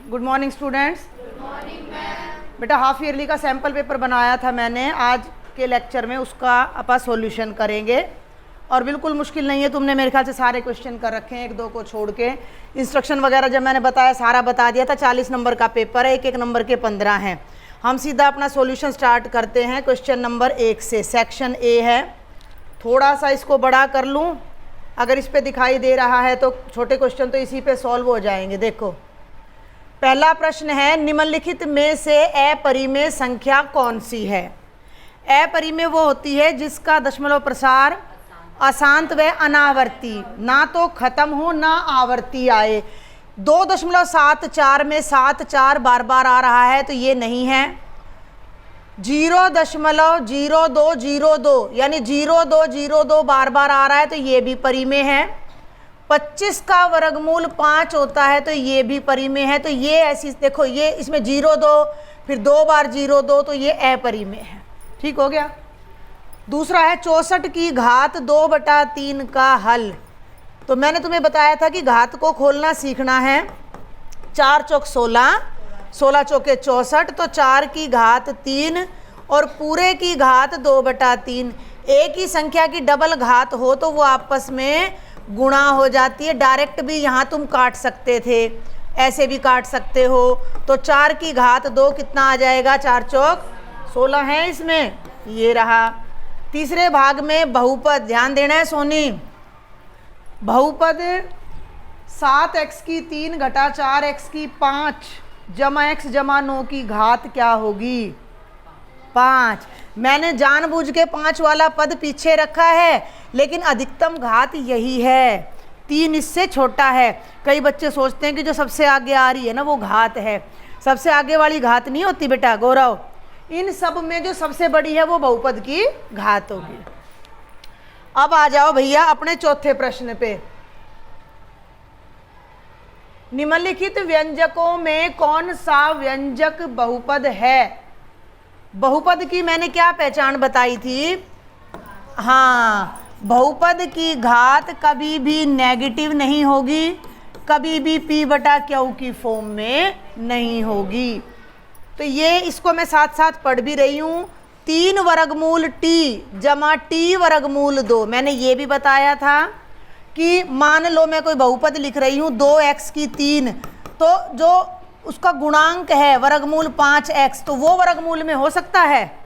Good morning students. बेटा half yearly का sample paper बनाया था मैंने, आज के लेक्चर में उसका अपन सॉल्यूशन करेंगे। और बिल्कुल मुश्किल नहीं है, तुमने मेरे ख्याल से सारे क्वेश्चन कर रखे हैं, एक दो को छोड़ के। इंस्ट्रक्शन वगैरह जब मैंने बताया सारा बता दिया था। 40 नंबर का पेपर है, एक एक नंबर के 15 हैं। हम सीधा अपना सॉल्यूशन स्टार्ट करते हैं क्वेश्चन नंबर 1 से। सेक्शन ए है, थोड़ा सा इसको बड़ा कर लूँ, अगर इस पे दिखाई दे रहा है तो छोटे क्वेश्चन तो इसी पे सॉल्व हो जाएंगे। देखो पहला प्रश्न है, निम्नलिखित में से अपरिमेय संख्या कौन सी है? अपरिमेय वो होती है जिसका दशमलव प्रसार अशांत व अनावर्ती, ना तो खत्म हो ना आवर्ती आए। 2.74 में 7 बार बार आ रहा है तो ये नहीं है। 0.0202 यानी 0202 बार बार आ रहा है तो ये भी परिमेय है। 25 का वर्गमूल 5 होता है तो ये भी परिमेय है। तो ये ऐसी देखो, ये इसमें 02 फिर 2 बार 02 तो ये अपरिमेय है। ठीक हो गया। दूसरा है 64 की घात 2/3 का हल। तो मैंने तुम्हें बताया था कि घात को खोलना सीखना है। 4 चौक 16, 16 चौके 64, तो 4 की घात 3 और पूरे की घात 2/3। एक ही संख्या की डबल घात हो तो वो आपस में गुणा हो जाती है। डायरेक्ट भी यहाँ तुम काट सकते थे, ऐसे भी काट सकते हो। तो 4 की घात 2 कितना आ जाएगा? 4 चौक 16 है इसमें, ये रहा। तीसरे भाग में बहुपद, ध्यान देना है सोनी। बहुपद 7x की 3 घटा 4x की 5 जमा x जमा 9 की घात क्या होगी? 5। मैंने जानबूझ के 5 वाला पद पीछे रखा है, लेकिन अधिकतम घात यही है। 3 इससे छोटा है। कई बच्चे सोचते हैं कि जो सबसे आगे आ रही है ना वो घात है। सबसे आगे वाली घात नहीं होती बेटा गौरव, इन सब में जो सबसे बड़ी है वो बहुपद की घात होगी। अब आ जाओ भैया अपने चौथे प्रश्न पे। निम्नलिखित व्यंजकों में कौन सा व्यंजक बहुपद है? बहुपद की मैंने क्या पहचान बताई थी? हाँ, बहुपद की घात कभी भी नेगेटिव नहीं होगी, कभी भी p/q की फॉर्म में नहीं होगी। तो ये इसको मैं साथ साथ पढ़ भी रही हूँ। 3 वर्गमूल t जमा t वर्गमूल 2। मैंने ये भी बताया था कि मान लो मैं कोई बहुपद लिख रही हूँ 2x की 3, तो जो उसका गुणांक है वर्गमूल 5x, तो वो वर्गमूल में हो सकता है?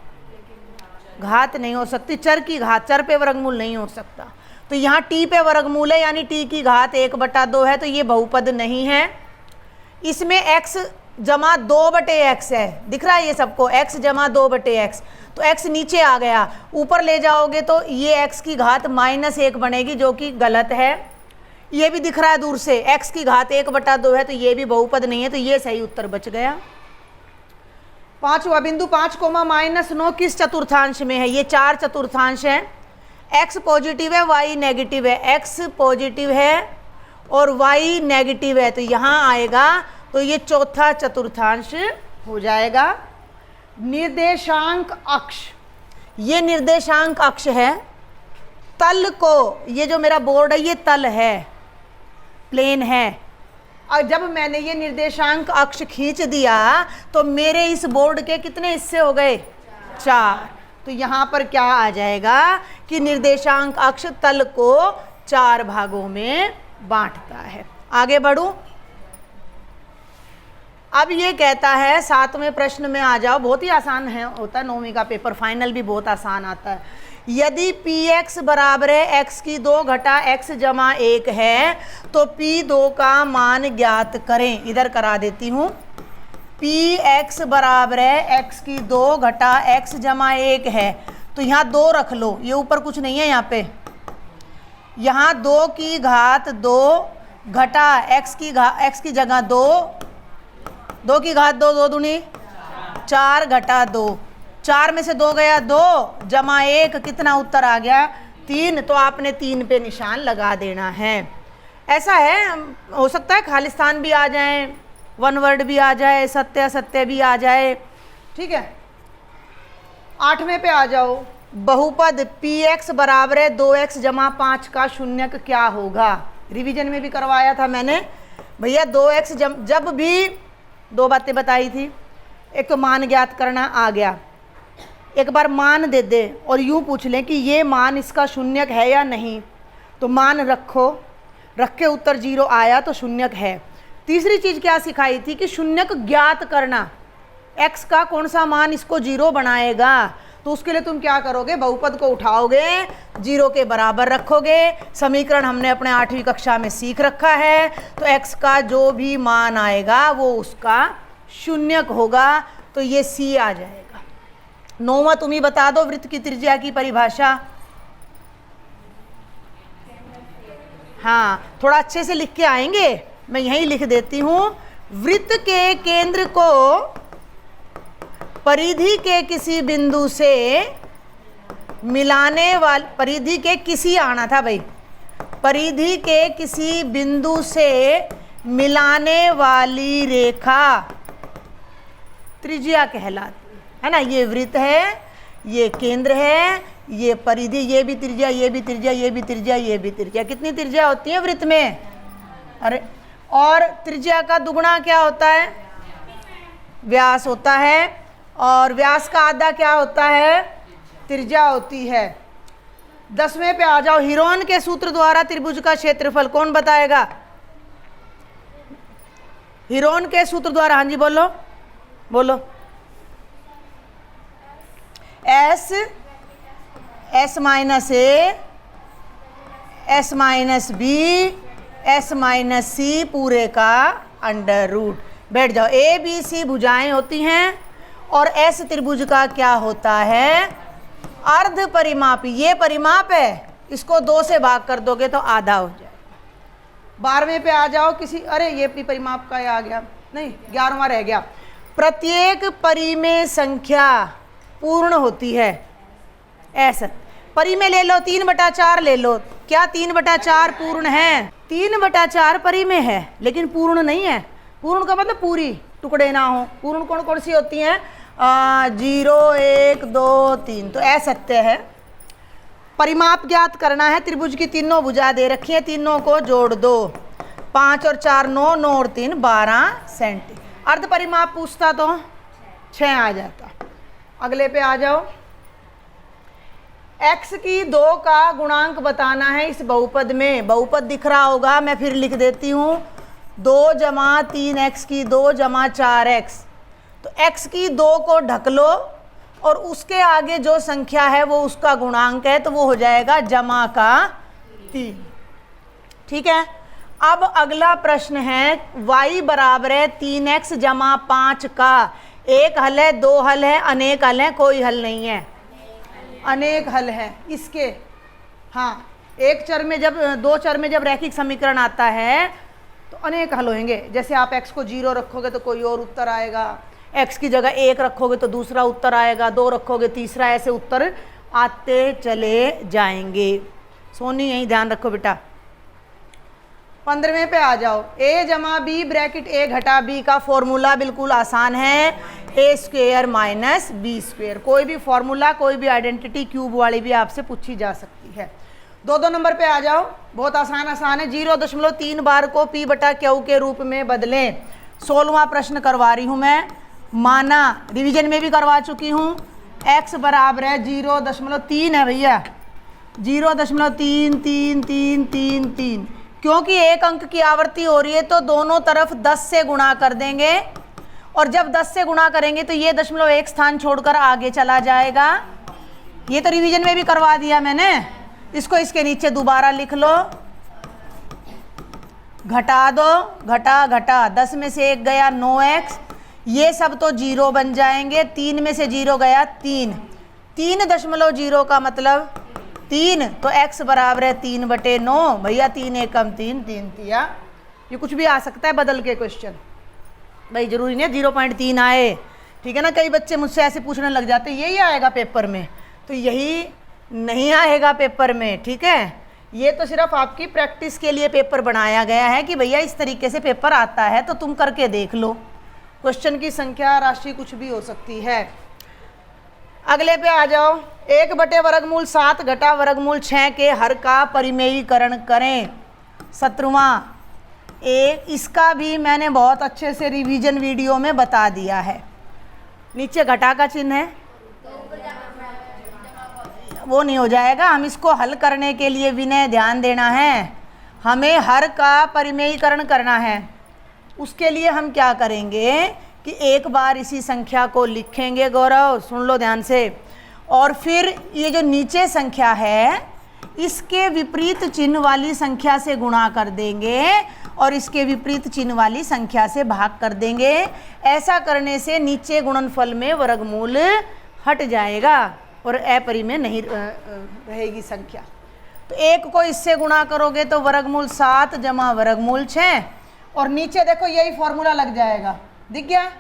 घात नहीं हो सकती। चर की घात, चर पे वर्गमूल नहीं हो सकता। तो यहाँ t पे वर्गमूल है यानी t की घात 1/2 है, तो ये बहुपद नहीं है। इसमें x जमा 2/x है, दिख रहा है ये सबको, x जमा 2/x। तो x नीचे आ गया, ऊपर ले जाओगे तो ये x की घात -1 बनेगी, जो कि गलत है। ये भी दिख रहा है दूर से, x की घात 1/2 है, तो ये भी बहुपद नहीं है। तो ये सही उत्तर बच गया। पांचवा बिंदु, 5, -9 किस चतुर्थांश में है? ये 4 चतुर्थांश है। x पॉजिटिव है, y नेगेटिव है। x पॉजिटिव है और y नेगेटिव है, तो यहाँ आएगा तो ये चौथा चतुर्थांश हो जाएगा। निर्देशांक अक्ष, ये निर्देशांक अक्ष है। तल को, ये जो मेरा बोर्ड है ये तल है, प्लेन है। और जब मैंने ये निर्देशांक अक्ष खींच दिया तो मेरे इस बोर्ड के कितने हिस्से हो गए? 4। तो यहाँ पर क्या आ जाएगा कि निर्देशांक अक्ष तल को 4 भागों में बांटता है। आगे बढ़ूं। अब ये कहता है 7वें प्रश्न में आ जाओ, बहुत ही आसान है होता है 9वीं का पेपर, फाइनल भी बहुत आसान आता है। यदि px बराबर है x की 2 घटा x जमा 1 है तो p2 का मान ज्ञात करें। इधर करा देती हूँ। px बराबर है x की 2 घटा x जमा 1 है, तो यहाँ 2 रख लो, ये ऊपर कुछ नहीं है यहाँ पे। यहाँ 2 की घात 2 घटा x की जगह 2 की घात 2, 2 दूनी 4 घटा 2, 4 में से 2 गया 2 जमा 1, कितना उत्तर आ गया? 3। तो आपने 3 पे निशान लगा देना है। ऐसा है, हो सकता है खालिस्तान भी आ जाए, वन वर्ड भी आ जाए, सत्य असत्य भी आ जाए। ठीक है। 8वें पे आ जाओ। बहुपद px बराबर है 2x जमा 5 का शून्यक क्या होगा? रिवीजन में भी करवाया था मैंने भैया। 2x जब भी 2 बातें बताई थी। एक तो मान ज्ञात करना आ गया, एक बार मान दे दे और यूँ पूछ लें कि ये मान इसका शून्यक है या नहीं, तो मान रखो, रख के उत्तर 0 आया तो शून्यक है। तीसरी चीज़ क्या सिखाई थी कि शून्यक ज्ञात करना, x का कौन सा मान इसको 0 बनाएगा, तो उसके लिए तुम क्या करोगे, बहुपद को उठाओगे, 0 के बराबर रखोगे। समीकरण हमने अपने 8वीं कक्षा में सीख रखा है, तो x का जो भी मान आएगा वो उसका शून्यक होगा, तो ये C आ जाएगा। 9वां तुम ही बता दो वृत्त की त्रिज्या की परिभाषा। हाँ, थोड़ा अच्छे से लिख के आएंगे, मैं यहीं लिख देती हूँ। वृत्त के केंद्र को परिधि के किसी बिंदु से मिलाने वाली, परिधि के किसी आना था भाई, परिधि के किसी बिंदु से मिलाने वाली रेखा त्रिज्या कहलाती है ना। ये वृत्त है, ये केंद्र है, ये परिधि, ये भी त्रिज्या, ये भी त्रिज्या, ये भी त्रिज्या, ये भी त्रिज्या। कितनी त्रिज्या होती है वृत्त में? अरे, और त्रिज्या का दुगुना क्या होता है? व्यास होता है, और व्यास का आधा क्या होता है? त्रिज्या होती है। 10वें पे आ जाओ। हीरोन के सूत्र द्वारा त्रिभुज का क्षेत्रफल कौन बताएगा? हीरोन के सूत्र द्वारा, हाँ जी बोलो बोलो। S minus a, s minus b, s minus c पूरे का अंडर रूट। बैठ जाओ। ए बी सी भुजाएं होती हैं, और एस त्रिभुज का क्या होता है? अर्ध परिमापी। ये परिमाप है, इसको 2 से भाग कर दोगे तो आधा हो जाएगा। 12वें पे आ जाओ। किसी, अरे ये परिमाप का आ गया, नहीं 11वां रह गया। प्रत्येक परिमेय संख्या पूर्ण होती है। ऐसा परिमेय ले लो, 3/4 ले लो। क्या 3/4 पूर्ण है? 3/4 परिमेय है, लेकिन पूर्ण नहीं है। पूर्ण का मतलब पूरी, टुकड़े ना हो। पूर्ण कौन कौन सी होती हैं? 0, 1, 2, 3। तो असत्य है। परिमाप ज्ञात करना है। त्रिभुज की तीनों भुजा दे रखी है, तीनों को जोड़ दो। 5 और 4 9, 9 और 3 12 सेंटी। अर्ध परिमाप पूछता तो 6 आ जाता। अगले पे आ जाओ। x की 2 का गुणांक बताना है इस बहुपद में। बहुपद दिख रहा होगा, मैं फिर लिख देती हूँ। 2 + 3x की 2 + 4x। तो x की 2 को ढक लो, और उसके आगे जो संख्या है वो उसका गुणांक है, तो वो हो जाएगा जमा का 3। ठीक है। अब अगला प्रश्न है, y बराबर है 3x + 5 का। एक हल है, 2 हल है, अनेक हल है? कोई हल नहीं है, अनेक हल है इसके। हाँ, एक चर में जब, 2 चर में जब रैखिक समीकरण आता है तो अनेक हल होंगे। जैसे आप x को 0 रखोगे तो कोई और उत्तर आएगा, x की जगह 1 रखोगे तो दूसरा उत्तर आएगा, 2 रखोगे तीसरा, ऐसे उत्तर आते चले जाएंगे। सोनी यही ध्यान रखो बेटा। 15वें पे आ जाओ। a + b ब्रैकेट a घटा b का फॉर्मूला बिल्कुल आसान है, a² - b²। कोई भी फॉर्मूला, कोई भी आइडेंटिटी क्यूब वाली भी आपसे पूछी जा सकती है। 2 नंबर पे आ जाओ। बहुत आसान है। 0.3 बार को p/q के रूप में बदलें। 16वां प्रश्न करवा रही हूँ मैं। माना, रिवीजन में भी करवा चुकी हूँ। x बराबर है 0.3 है भैया, 0.33333। क्योंकि एक अंक की आवृत्ति हो रही है तो दोनों तरफ 10 से गुणा कर देंगे, और जब 10 से गुणा करेंगे तो ये 0.1 स्थान छोड़कर आगे चला जाएगा। ये तो रिवीजन में भी करवा दिया मैंने। इसको इसके नीचे दोबारा लिख लो। घटा दो, घटा घटा, 10 में से 1 गया 9x, ये सब तो 0 बन जाएंगे। 3 में से 0 गया 3, 3.0 का मतलब 3, तो x बराबर है 3/9। भैया 3 × 1 = 3, 3 तिया। ये कुछ भी आ सकता है बदल के क्वेश्चन, भाई जरूरी नहीं है 0.3 आए। ठीक है ना। कई बच्चे मुझसे ऐसे पूछने लग जाते हैं यही आएगा पेपर में, तो यही नहीं आएगा पेपर में। ठीक है, ये तो सिर्फ आपकी प्रैक्टिस के लिए पेपर बनाया गया है कि भैया इस तरीके से पेपर आता है तो तुम करके देख लो। क्वेश्चन की संख्या राशि कुछ भी हो सकती है। अगले पे आ जाओ। 1/√7 घटा वर्गमूल 6 के हर का परिमेयीकरण करें। 17वां एक इसका भी मैंने बहुत अच्छे से रिवीजन वीडियो में बता दिया है। नीचे घटा का चिन्ह है, वो नहीं हो जाएगा। हम इसको हल करने के लिए विनय ध्यान देना है, हमें हर का परिमेयीकरण करना है। उसके लिए हम क्या करेंगे कि एक बार इसी संख्या को लिखेंगे, गौरव सुन लो ध्यान से, और फिर ये जो नीचे संख्या है इसके विपरीत चिन्ह वाली संख्या से गुणा कर देंगे और इसके विपरीत चिन्ह वाली संख्या से भाग कर देंगे। ऐसा करने से नीचे गुणनफल में वर्गमूल हट जाएगा और अपरिमेय नहीं रहेगी संख्या। तो एक को इससे गुणा करोगे तो वर्गमूल 7 जमा वर्गमूल 6, और नीचे देखो यही फॉर्मूला लग जाएगा, दिख गया।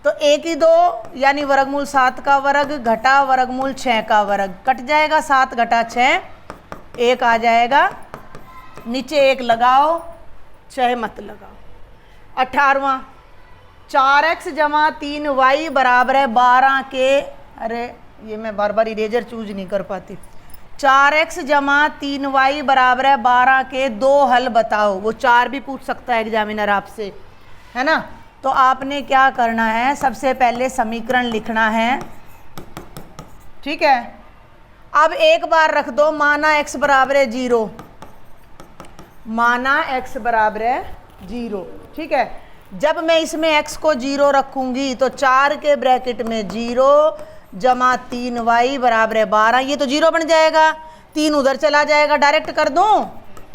तो 1 ही 2 यानी वर्गमूल 7 का वर्ग घटा वर्गमूल 6 का वर्ग, कट जाएगा 7 घटा 6, 1 आ जाएगा। नीचे 1 लगाओ, 6 मत लगाओ। 18वां 4x जमा 3y बराबर है 12 के, अरे ये मैं बार बार इरेजर चूज नहीं कर पाती। 4x जमा 3y बराबर है 12 के 2 हल बताओ। वो 4 भी पूछ सकता है एग्जामिनर आपसे, है ना। तो आपने क्या करना है, सबसे पहले समीकरण लिखना है, ठीक है। अब एक बार रख दो, माना x बराबर है 0, माना x बराबर है 0, ठीक है। जब मैं इसमें x को 0 रखूंगी तो 4 के ब्रैकेट में 0 जमा 3y बराबर है 12, ये तो 0 बन जाएगा, 3 उधर चला जाएगा, डायरेक्ट कर दूं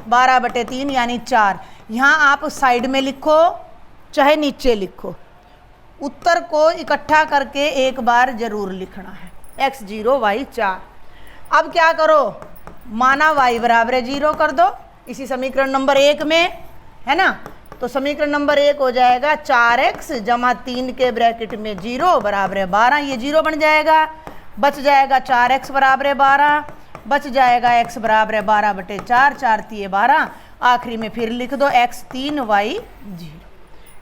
12/3 यानी 4। यहाँ आप साइड में लिखो चाहे नीचे लिखो, उत्तर को इकट्ठा करके एक बार जरूर लिखना है, x 0 y 4। अब क्या करो, माना y बराबर है 0 कर दो इसी समीकरण नंबर 1 में, है ना। तो समीकरण नंबर 1 हो जाएगा 4x जमा 3 के ब्रैकेट में 0 बराबर है 12, ये 0 बन जाएगा। बच जाएगा 4x बराबर है 12, बच जाएगा x बराबर है 12/4, 4 3 12, आखिरी में फिर लिख दो x 3 y 0।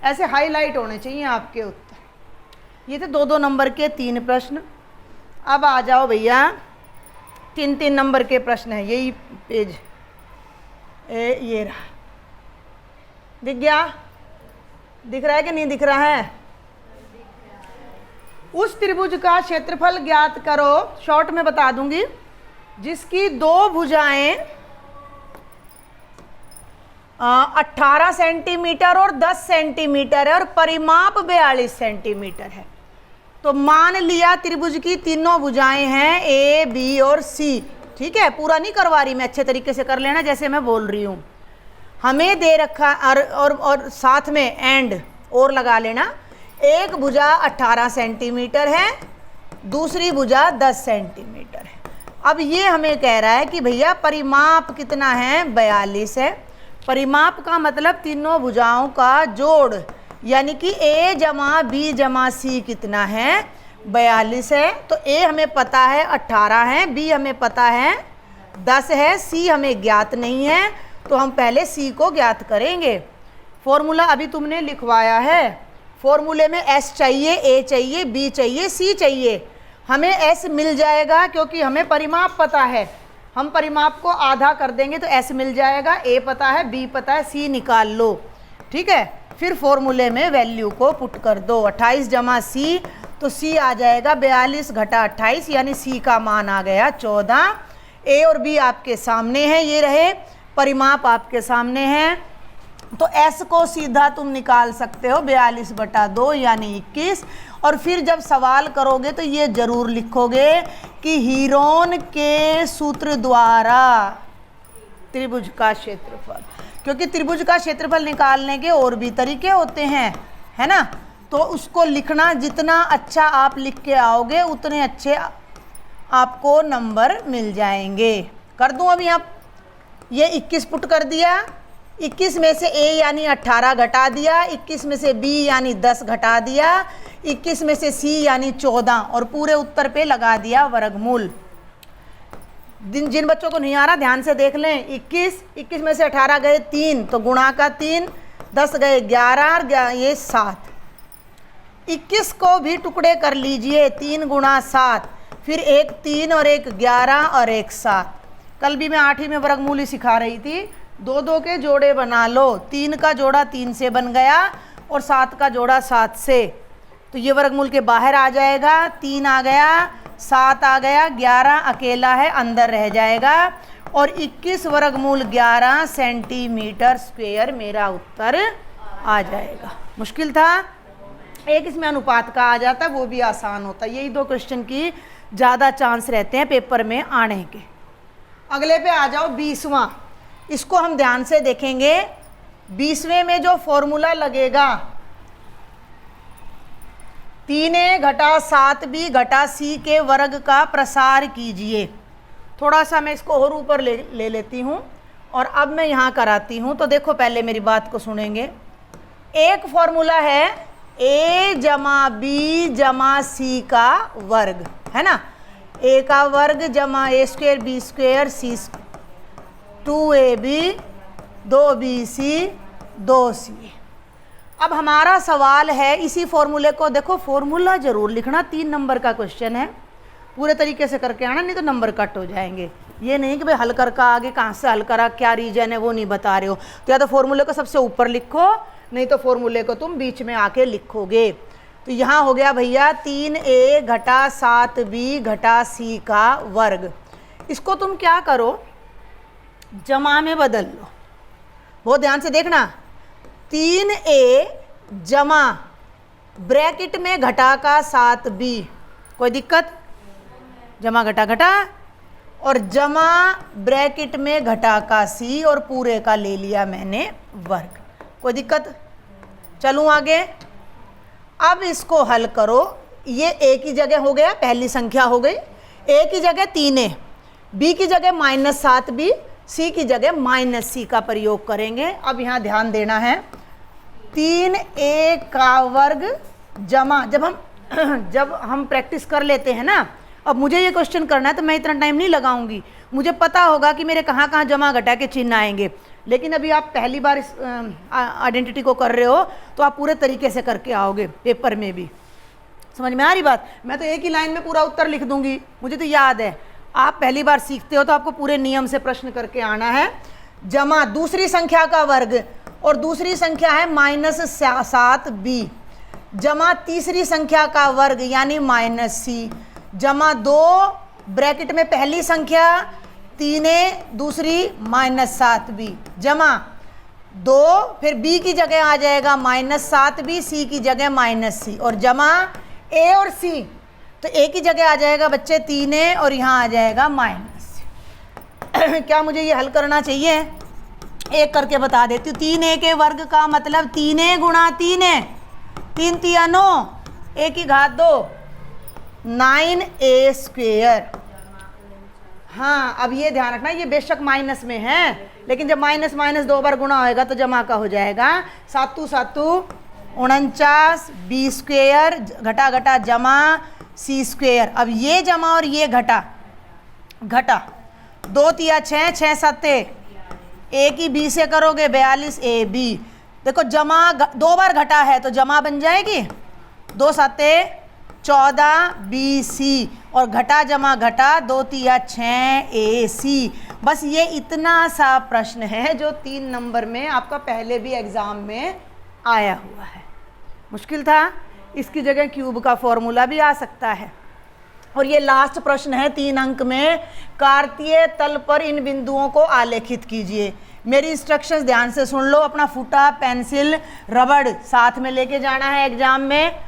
ऐसे हाईलाइट होने चाहिए आपके उत्तर। ये थे 2-2 नंबर के 3 प्रश्न। अब आ जाओ भैया 3-3 नंबर के प्रश्न है, यही पेज ये रहा, दिख गया, दिख रहा है कि नहीं दिख रहा है। उस त्रिभुज का क्षेत्रफल ज्ञात करो, शॉर्ट में बता दूंगी, जिसकी 2 भुजाएं 18 सेंटीमीटर और 10 सेंटीमीटर है और परिमाप 42 सेंटीमीटर है। तो मान लिया त्रिभुज की तीनों भुजाएं हैं ए बी और सी, ठीक है। पूरा नहीं करवा रही मैं, अच्छे तरीके से कर लेना जैसे मैं बोल रही हूँ। हमें दे रखा और साथ में एंड और लगा लेना। एक भुजा 18 सेंटीमीटर है, दूसरी भुजा 10 सेंटीमीटर है। अब ये हमें कह रहा है कि भैया परिमाप कितना है, 42 है। परिमाप का मतलब तीनों भुजाओं का जोड़, यानी कि a जमा b जमा c कितना है, 42 है। तो a हमें पता है 18 है, b हमें पता है 10 है, c हमें ज्ञात नहीं है, तो हम पहले c को ज्ञात करेंगे। फॉर्मूला अभी तुमने लिखवाया है, फॉर्मूले में s चाहिए, a चाहिए, b चाहिए, c चाहिए। हमें s मिल जाएगा क्योंकि हमें परिमाप पता है। हम परिमाप को आधा कर देंगे तो s मिल जाएगा, a पता है, b पता है, c निकाल लो, ठीक है। फिर फॉर्मूले में वैल्यू को पुट कर दो, 28 जमा c, तो c आ जाएगा 42 घटा 28 यानी c का मान आ गया 14। a और b आपके सामने है, ये रहे परिमाप आपके सामने है। तो s को सीधा तुम निकाल सकते हो 42/2 यानी 21। और फिर जब सवाल करोगे तो ये जरूर लिखोगे कि हीरोन के सूत्र द्वारा त्रिभुज का क्षेत्रफल, क्योंकि त्रिभुज का क्षेत्रफल निकालने के और भी तरीके होते हैं, है ना। तो उसको लिखना, जितना अच्छा आप लिख के आओगे उतने अच्छे आपको नंबर मिल जाएंगे। कर दूं अभी आप, ये 21 पुट कर दिया, 21 में से a यानी 18 घटा दिया, 21 में से b यानी 10 घटा दिया, 21 में से c यानी 14 और पूरे उत्तर पे लगा दिया वर्गमूल। जिन बच्चों को नहीं आ रहा ध्यान से देख लें। 21 में से 18 गए 3 तो गुणा का 3, 10 गए 11 और ये 7। 21 को भी टुकड़े कर लीजिए, 3 गुणा 7, फिर एक 3 और एक 11 और एक 7। कल भी मैं 8वीं में वर्गमूल ही सिखा रही थी, दो दो के जोड़े बना लो। 3 का जोड़ा 3 से बन गया और 7 का जोड़ा 7 से, तो ये वर्गमूल के बाहर आ जाएगा। 3 आ गया, 7 आ गया, 11 अकेला है अंदर रह जाएगा और 21 वर्गमूल 11 सेंटीमीटर स्क्वायर मेरा उत्तर आ जाएगा। मुश्किल था। एक इसमें अनुपात का आ जाता है, वो भी आसान होता है। यही 2 क्वेश्चन की ज़्यादा चांस रहते हैं पेपर में आने के। अगले पे आ जाओ 20वां। इसको हम ध्यान से देखेंगे। 20वें में जो फॉर्मूला लगेगा 3a घटा 7b घटा c के वर्ग का प्रसार कीजिए। थोड़ा सा मैं इसको और ऊपर ले लेती हूँ और अब मैं यहाँ कराती हूँ। तो देखो पहले मेरी बात को सुनेंगे। एक फॉर्मूला है a जमा b जमा c का वर्ग, है ना। a का वर्ग जमा a square b square c 2ab 2bc 2c। अब हमारा सवाल है इसी फॉर्मूले को, देखो फॉर्मूला जरूर लिखना, 3 नंबर का क्वेश्चन है, पूरे तरीके से करके आना, नहीं तो नंबर कट हो जाएंगे। ये नहीं कि भाई हल कर का आगे कहाँ से हल करा, क्या रीजन है वो नहीं बता रहे हो, तो या तो फॉर्मूले को सबसे ऊपर लिखो, नहीं तो फॉर्मूले को तुम बीच में आके लिखोगे। तो यहाँ हो गया भैया 3a घटा 7b घटा c का वर्ग। इसको तुम क्या करो, जमा में बदल लो। बहुत ध्यान से देखना, 3a जमा ब्रैकेट में घटा का 7b, कोई दिक्कत, जमा घटा घटा, और जमा ब्रैकेट में घटा का c और पूरे का ले लिया मैंने वर्ग, कोई दिक्कत। चलूँ आगे। अब इसको हल करो। ये a की जगह हो गया, पहली संख्या हो गई, a की जगह 3a, b की जगह -7b, c की जगह -c का प्रयोग करेंगे। अब यहाँ ध्यान देना है, 3a का वर्ग जमा, जब हम प्रैक्टिस कर लेते हैं ना, अब मुझे ये क्वेश्चन करना है तो मैं इतना टाइम नहीं लगाऊंगी, मुझे पता होगा कि मेरे कहाँ कहाँ जमा घटा के चिन्ह आएंगे। लेकिन अभी आप पहली बार इस आइडेंटिटी को कर रहे हो तो आप पूरे तरीके से करके आओगे पेपर में भी। समझ में आ रही बात। मैं तो एक ही लाइन में पूरा उत्तर लिख दूंगी, मुझे तो याद है। आप पहली बार सीखते हो तो आपको पूरे नियम से प्रश्न करके आना है। जमा दूसरी संख्या का वर्ग, और दूसरी संख्या है -7b, जमा तीसरी संख्या का वर्ग यानी -c, जमा 2 ब्रैकेट में पहली संख्या 3a, दूसरी -7b, जमा 2, फिर b की जगह आ जाएगा -7b, c की जगह -c, और जमा a और c, तो a की जगह आ जाएगा बच्चे 3a और यहाँ आ जाएगा -c। क्या मुझे ये हल करना चाहिए? एक करके बता देती हूँ। 3a के वर्ग का मतलब 3a गुणा 3a, 3 3 9, a की घात 2, 9a स्क्वेयर। हाँ, अब ये ध्यान रखना, ये बेशक माइनस में है, लेकिन जब माइनस माइनस 2 बार गुणा होएगा तो जमा का हो जाएगा। 7 7 49, b स्क्वेयर घटा घटा जमा c स्क्वेयर। अब ये जमा और ये घटा घटा, 2 3 6, 6 7, a की b से करोगे 42ab। देखो जमा 2 बार घटा है तो जमा बन जाएगी, 2 7 14 BC, और घटा जमा घटा 2 3 6 AC। बस ये इतना सा प्रश्न है जो 3 नंबर में आपका पहले भी एग्जाम में आया हुआ है। मुश्किल था। इसकी जगह क्यूब का फॉर्मूला भी आ सकता है। और ये लास्ट प्रश्न है 3 अंक में, कार्तीय तल पर इन बिंदुओं को आलेखित कीजिए। मेरी इंस्ट्रक्शंस ध्यान से सुन लो, अपना फुटा पेंसिल रबड़ साथ में लेके जाना है एग्जाम में,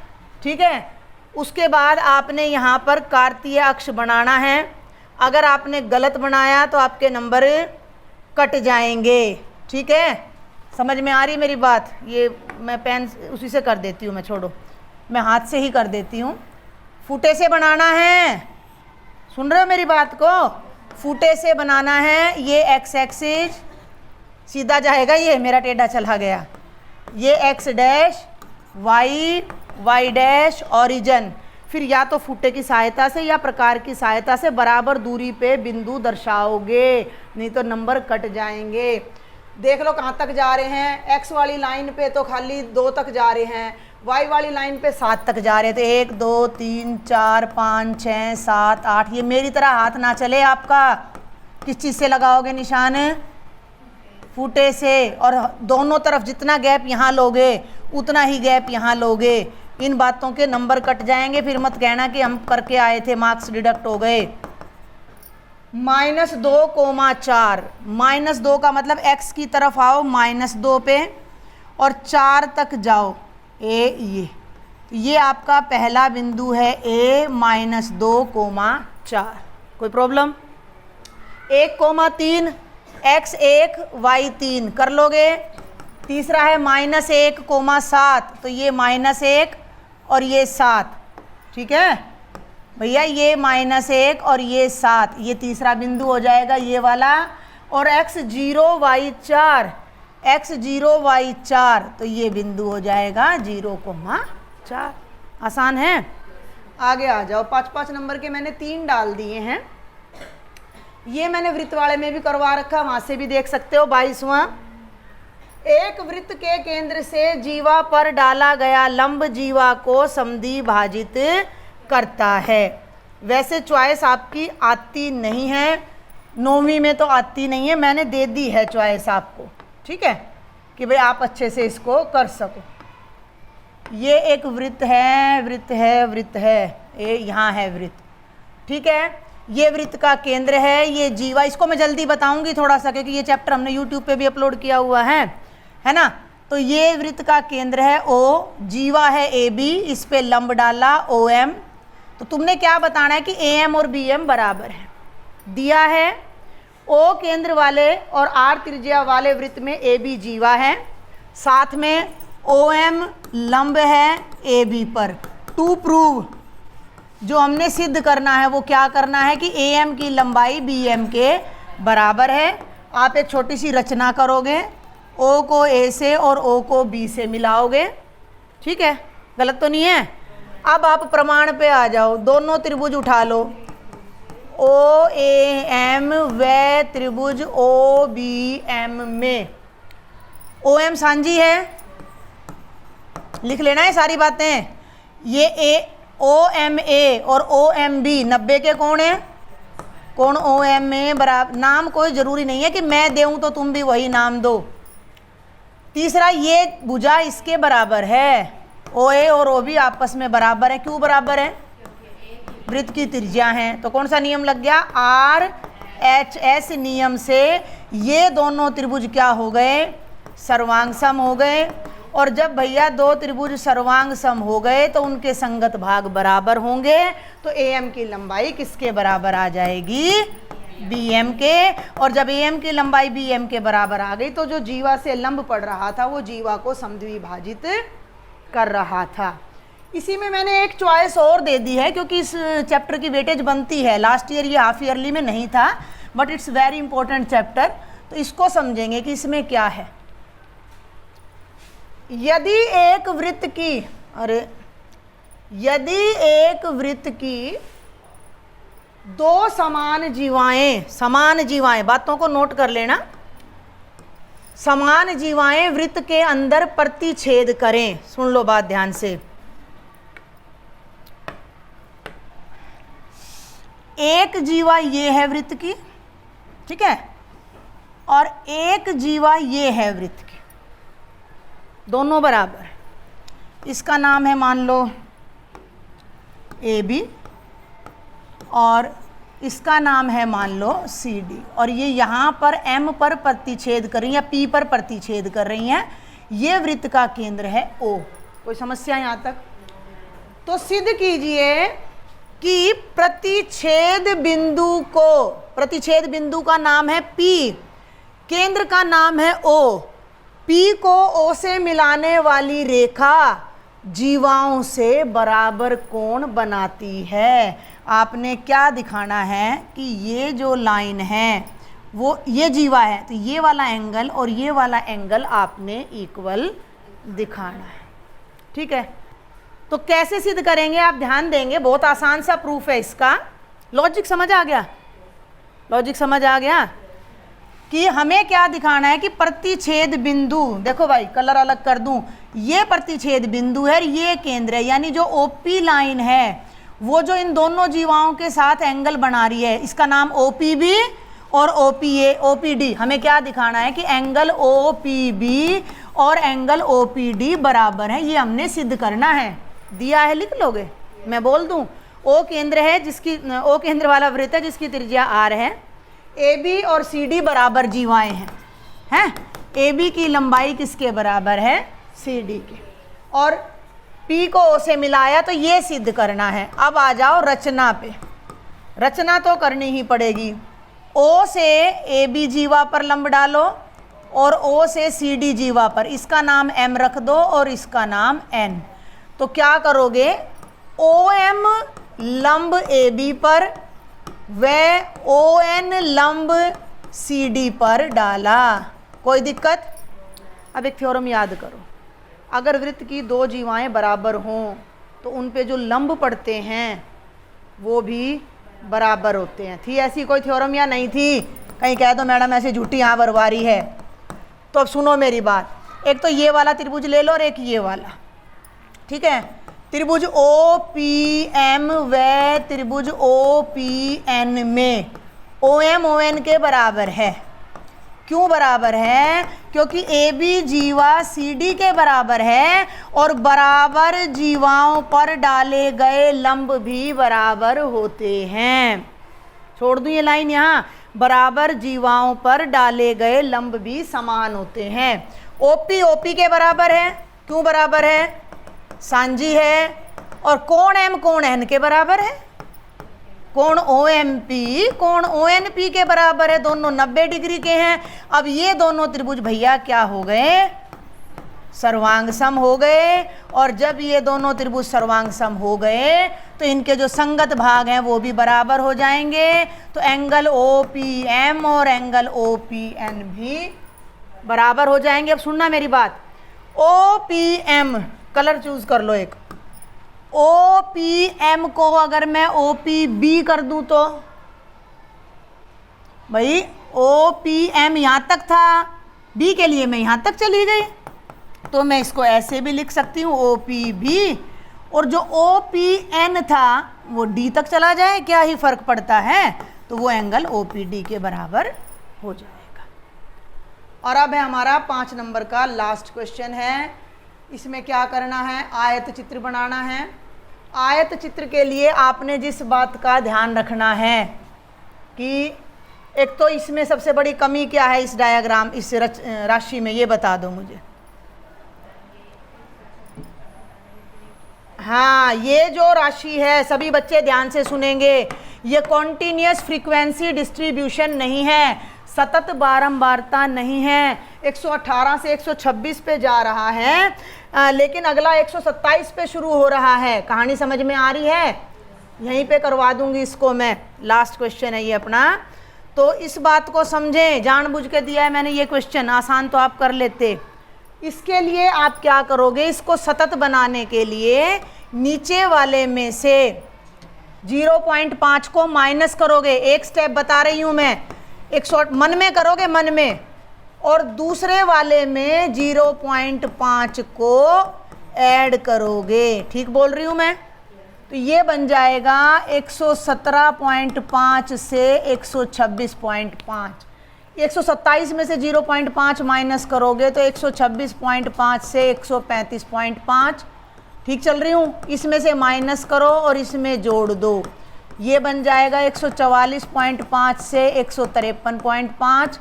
ठीक है। उसके बाद आपने यहाँ पर कार्तीय अक्ष बनाना है। अगर आपने गलत बनाया तो आपके नंबर कट जाएंगे, ठीक है। समझ में आ रही मेरी बात? ये मैं पेन उसी से कर देती हूँ, मैं छोड़ो, मैं हाथ से ही कर देती हूँ। फुटे से बनाना है, सुन रहे हो मेरी बात को? फुटे से बनाना है। ये एक्स एक्सिस सीधा जाएगा, ये मेरा टेढ़ा चला गया, ये X dash, Y dash origin. फिर या तो फुटे की सहायता से या प्रकार की सहायता से बराबर दूरी पे बिंदु दर्शाओगे, नहीं तो नंबर कट जाएंगे। देख लो कहाँ तक जा रहे हैं। एक्स वाली लाइन पे तो खाली 2 तक जा रहे हैं, वाई वाली लाइन पे 7 तक जा रहे थे। 1 2 3 4 5 6 7 8। ये मेरी तरह हाथ ना चले आपका, किस चीज़ से लगाओगे निशान? फूटे से, और दोनों तरफ जितना गैप यहाँ लोगे उतना ही गैप यहाँ लोगे। इन बातों के नंबर कट जाएंगे, फिर मत कहना कि हम करके आए थे मार्क्स डिडक्ट हो गए। -2,4, -2 का मतलब x की तरफ आओ -2 पे और 4 तक जाओ। ये आपका पहला बिंदु है a -2,4। कोई प्रॉब्लम? 1,3 x1 y3 कर लोगे। तीसरा है -1,7, तो ये -1 और ये 7, ठीक है भैया, ये -1 और ये 7, ये तीसरा बिंदु हो जाएगा ये वाला। और x0 y4, x0 y4, तो ये बिंदु हो जाएगा 0,4। आसान है। आगे आ जाओ। 5-5 नंबर के मैंने 3 डाल दिए हैं। ये मैंने वृत्त वाले में भी करवा रखा, वहां से भी देख सकते हो। 22वां, एक वृत्त के केंद्र से जीवा पर डाला गया लंब जीवा को समद्वि भाजित करता है। वैसे चॉइस आपकी आती नहीं है, 9वीं में तो आती नहीं है, मैंने दे दी है चॉइस आपको, ठीक है, कि भाई आप अच्छे से इसको कर सको। ये एक वृत्त है, वृत्त है, वृत्त है, ये यहाँ है वृत्त, ठीक है। ये वृत्त का केंद्र है, ये जीवा, इसको मैं जल्दी बताऊंगी थोड़ा सा क्योंकि ये चैप्टर हमने यूट्यूब पे भी अपलोड किया हुआ है ना। तो ये वृत्त का केंद्र है O, जीवा है AB, इस पे लंब डाला OM। तो तुमने क्या बताना है कि AM और BM बराबर है, दिया है। O केंद्र वाले और R त्रिज्या वाले वृत्त में AB जीवा है, साथ में OM लंब है AB पर। टू प्रूव, जो हमने सिद्ध करना है वो क्या करना है कि AM की लंबाई BM के बराबर है। आप एक छोटी सी रचना करोगे, O को A से और O को B से मिलाओगे, ठीक है, गलत तो नहीं है। अब आप प्रमाण पे आ जाओ, दोनों त्रिभुज उठा लो, OAM व त्रिभुज OBM में OM सांझी है, लिख लेना है सारी बातें। ये OMA और OMB 90 के कोण है, कोण OMA बराबर, नाम कोई जरूरी नहीं है कि मैं दूं तो तुम भी वही नाम दो। तीसरा, ये भुजा इसके बराबर है, OA और OB आपस में बराबर है। क्यों बराबर है? वृत्त की त्रिज्या है। तो कौन सा नियम लग गया? RHS नियम से ये दोनों त्रिभुज क्या हो गए? सर्वांग सम हो गए। और जब भैया दो त्रिभुज सर्वांग सम हो गए तो उनके संगत भाग बराबर होंगे, तो AM की लंबाई किसके बराबर आ जाएगी? BM के। और जब AM की लंबाई BM के बराबर आ गई तो जो जीवा से लंब पड़ रहा था वो जीवा को समद्विभाजित कर रहा था। इसी में मैंने एक चॉइस और दे दी है क्योंकि इस चैप्टर की वेटेज बनती है। लास्ट ईयर ये हाफ ईयरली में नहीं था, but it's very important chapter, तो इसको समझेंगे कि इसमें क्या है। यदि एक वृत्त की दो समान जीवाएं, बातों को नोट कर लेना, समान जीवाएं वृत्त के अंदर प्रतिछेद करें। सुन लो बात ध्यान से। एक जीवा ये है वृत्त की, ठीक है, और एक जीवा ये है वृत्त की, दोनों बराबर। इसका नाम है मान लो AB और इसका नाम है मान लो CD, और ये यहाँ पर M पर प्रतिछेद कर रही हैं या P पर प्रतिछेद कर रही हैं। ये वृत्त का केंद्र है O। कोई समस्या यहाँ तक? तो सिद्ध कीजिए कि प्रतिछेद बिंदु का नाम है P, केंद्र का नाम है O, P को O से मिलाने वाली रेखा जीवाओं से बराबर कोण बनाती है। आपने क्या दिखाना है कि ये जो लाइन है वो ये जीवा है, तो ये वाला एंगल और ये वाला एंगल आपने इक्वल दिखाना है, ठीक है। तो कैसे सिद्ध करेंगे आप ध्यान देंगे, बहुत आसान सा प्रूफ है इसका। लॉजिक समझ आ गया? लॉजिक समझ आ गया कि हमें क्या दिखाना है कि प्रतिछेद बिंदु, देखो भाई कलर अलग कर दूं, ये प्रतिछेद बिंदु है, ये केंद्र है, यानी जो OP लाइन है वो जो इन दोनों जीवाओं के साथ एंगल बना रही है, इसका नाम OPB और OPA OPD, हमें क्या दिखाना है कि एंगल OPB और एंगल OPD बराबर है, ये हमने सिद्ध करना है। दिया है, लिख लोगे, मैं बोल दूं। O केंद्र है जिसकी O केंद्र वाला वृत्त है जिसकी त्रिज्या R है। AB और CD बराबर जीवाएं हैं। AB की लंबाई किसके बराबर है? CD के। और P को O से मिलाया तो ये सिद्ध करना है। अब आ जाओ रचना पे, रचना तो करनी ही पड़ेगी। O से AB जीवा पर लंब डालो और O से CD जीवा पर, इसका नाम M रख दो और इसका नाम N। तो क्या करोगे, OM लंब AB पर व ON लंब CD पर डाला। कोई दिक्कत? अब एक थ्योरम याद करो, अगर वृत्त की दो जीवाएं बराबर हों तो उन पे जो लंब पड़ते हैं वो भी बराबर होते हैं। थी ऐसी कोई थ्योरम या नहीं थी? कहीं कह दो मैडम ऐसी झूठी यहाँ बरवारी है। तो अब सुनो मेरी बात, एक तो ये वाला त्रिभुज ले लो और एक ये वाला, ठीक है। त्रिभुज OPM व त्रिभुज OPN में OM ON के बराबर है। क्यों बराबर है? क्योंकि AB जीवा CD के बराबर है और बराबर जीवाओं पर डाले गए लंब भी बराबर होते हैं। छोड़ दूं ये लाइन यहाँ, बराबर जीवाओं पर डाले गए लंब भी समान होते हैं। OP OP के बराबर है। क्यों बराबर है? सांझी है। और कोण M कोण N के बराबर है। कोण OMP कोण ONP के बराबर है, दोनों 90 डिग्री के हैं। अब ये दोनों त्रिभुज भैया क्या हो गए? सर्वांग सम हो गए। और जब ये दोनों त्रिभुज सर्वांग सम हो गए तो इनके जो संगत भाग हैं वो भी बराबर हो जाएंगे। तो एंगल OPM और एंगल OPN भी बराबर हो जाएंगे। अब सुनना मेरी बात, OPM कलर चूज कर लो एक। OPM को अगर मैं OPB कर दूं तो भाई OPM यहाँ तक था, B के लिए मैं यहाँ तक चली गई, तो मैं इसको ऐसे भी लिख सकती हूँ OPB, और जो OPN था वो D तक चला जाए, क्या ही फर्क पड़ता है, तो वो एंगल OPD के बराबर हो जाएगा। और अब है हमारा 5 नंबर का लास्ट क्वेश्चन है। इसमें क्या करना है? आयत चित्र बनाना है। आयत चित्र के लिए आपने जिस बात का ध्यान रखना है कि एक तो इसमें सबसे बड़ी कमी क्या है इस डायग्राम, इस राशि में, ये बता दो मुझे। हाँ, ये जो राशि है, सभी बच्चे ध्यान से सुनेंगे, ये कॉन्टिन्यूअस फ्रीक्वेंसी डिस्ट्रीब्यूशन नहीं है, सतत बारंबारता नहीं है। 118 से 126 पे जा रहा है, लेकिन अगला 127 पे शुरू हो रहा है। कहानी समझ में आ रही है? यहीं पे करवा दूंगी इसको मैं, लास्ट क्वेश्चन है ये अपना। तो इस बात को समझें, जानबूझ के दिया है मैंने ये क्वेश्चन, आसान तो आप कर लेते। इसके लिए आप क्या करोगे, इसको सतत बनाने के लिए नीचे वाले में से 0.5 को माइनस करोगे। एक स्टेप बता रही हूं मैं, एक शॉर्ट मन में करोगे, मन में, और दूसरे वाले में 0.5 को ऐड करोगे। ठीक बोल रही हूं मैं? तो ये बन जाएगा 117.5 से 126.5। 127 में से 0.5 माइनस करोगे तो 126.5 से 135.5। ठीक चल रही हूँ? इसमें से माइनस करो और इसमें जोड़ दो, ये बन जाएगा 144.5 से 153.5।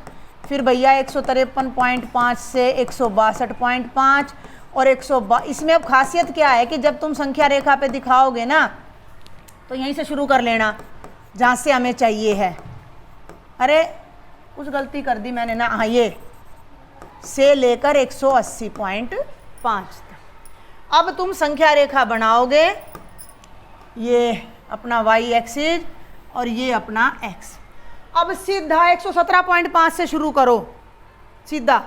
फिर भैया 153.5 से 162.5 और 162। इसमें अब खासियत क्या है कि जब तुम संख्या रेखा पे दिखाओगे ना तो यहीं से शुरू कर लेना जहाँ से हमें चाहिए है। अरे कुछ गलती कर दी मैंने ना, हाँ, ये से लेकर 180.5 तक। अब तुम संख्या रेखा बनाओगे, ये अपना y एक्सिस और ये अपना x। अब सीधा 117.5 से शुरू करो, सीधा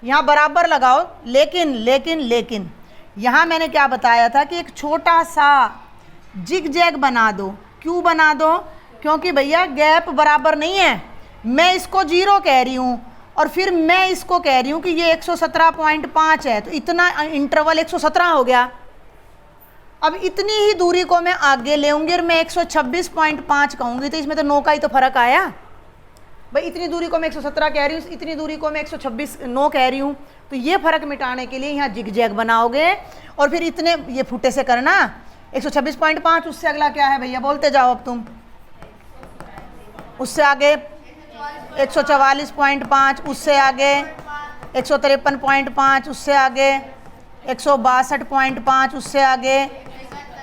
यहाँ बराबर लगाओ। लेकिन यहाँ मैंने क्या बताया था कि एक छोटा सा जिग जैग बना दो। क्यों बना दो? क्योंकि भैया गैप बराबर नहीं है। मैं इसको 0 कह रही हूँ और फिर मैं इसको कह रही हूँ कि ये 117.5 है, तो इतना इंटरवल 117 हो गया। अब इतनी ही दूरी को मैं आगे ले आऊँगी और मैं 126.5 कहूँगी, तो इसमें तो 9 का ही तो फर्क आया। भाई इतनी दूरी को मैं 117 कह रही हूँ, इतनी दूरी को मैं 126 9 कह रही हूँ, तो ये फर्क मिटाने के लिए यहाँ जिग जैग बनाओगे और फिर इतने ये फुटे से करना 126.5, उससे अगला क्या है भैया, बोलते जाओ अब तुम, उससे आगे 144.5, उससे आगे 153.5, उससे आगे 162.5, उससे आगे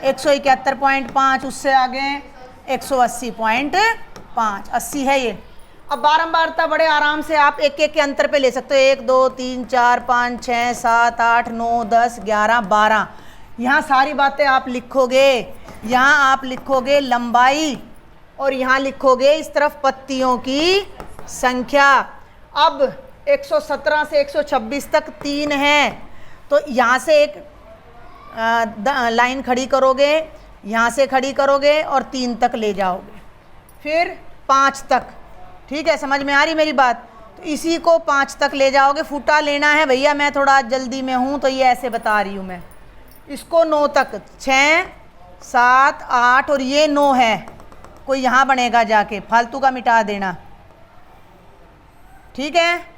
171.5, उससे आगे 180.5, 80 है ये। अब बारंबारता बड़े आराम से आप एक एक के अंतर पे ले सकते हो, 1 2 3 4 5 6 7 8 9 10 11 12। यहाँ सारी बातें आप लिखोगे, यहाँ आप लिखोगे लंबाई और यहाँ लिखोगे इस तरफ पत्तियों की संख्या। अब 117 से 126 तक 3 है, तो यहाँ से एक लाइन खड़ी करोगे, यहाँ से खड़ी करोगे और 3 तक ले जाओगे, फिर 5 तक। ठीक है, समझ में आ रही मेरी बात? तो इसी को 5 तक ले जाओगे। फूटा लेना है भैया, मैं थोड़ा जल्दी में हूँ तो ये ऐसे बता रही हूँ मैं। इसको 9 तक, 6 7 8 और ये 9 है, कोई यहाँ बनेगा जाके, फालतू का मिटा देना। ठीक है,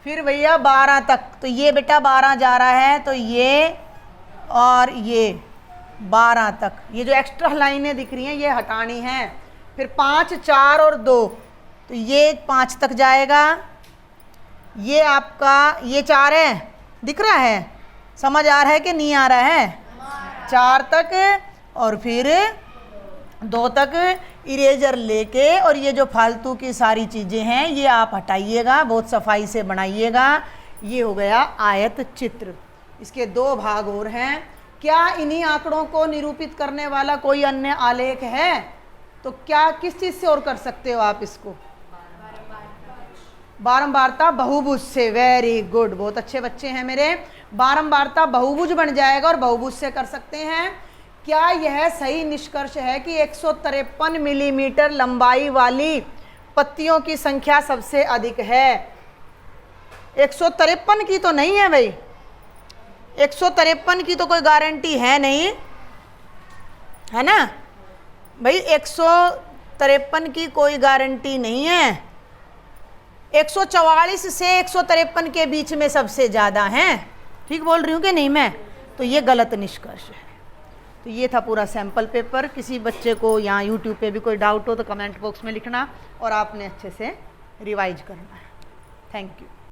फिर भैया 12 तक, तो ये बेटा 12 जा रहा है, तो ये और ये 12 तक, ये जो एक्स्ट्रा लाइनें दिख रही हैं ये हटानी हैं। फिर 5 4 और 2, तो ये 5 तक जाएगा, ये आपका ये 4 है, दिख रहा है, समझ आ रहा है कि नहीं आ रहा है? 4 तक और फिर 2 तक इरेजर लेके, और ये जो फालतू की सारी चीज़ें हैं ये आप हटाइएगा, बहुत सफाई से बनाइएगा। ये हो गया आयत चित्र। इसके 2 भाग और हैं। क्या इन्हीं आंकड़ों को निरूपित करने वाला कोई अन्य आलेख है? तो क्या किस चीज़ से और कर सकते हो आप इसको? बारंबारता बहुभुज से। वेरी गुड, बहुत अच्छे बच्चे हैं मेरे। बारंबारता बहुभुज बन जाएगा और बहुभुज से कर सकते हैं। क्या यह सही निष्कर्ष है कि 153 मिलीमीटर लंबाई वाली पत्तियों की संख्या सबसे अधिक है? 153 की तो नहीं है भाई, 153 की तो कोई गारंटी है नहीं, है ना भाई? 153 की कोई गारंटी नहीं है। 144 से 153 के बीच में सबसे ज़्यादा हैं। ठीक बोल रही हूँ कि नहीं मैं? तो ये गलत निष्कर्ष है। तो ये था पूरा सैम्पल पेपर। किसी बच्चे को यहाँ यूट्यूब पे भी कोई डाउट हो तो कमेंट बॉक्स में लिखना और आपने अच्छे से रिवाइज करना है। Thank you.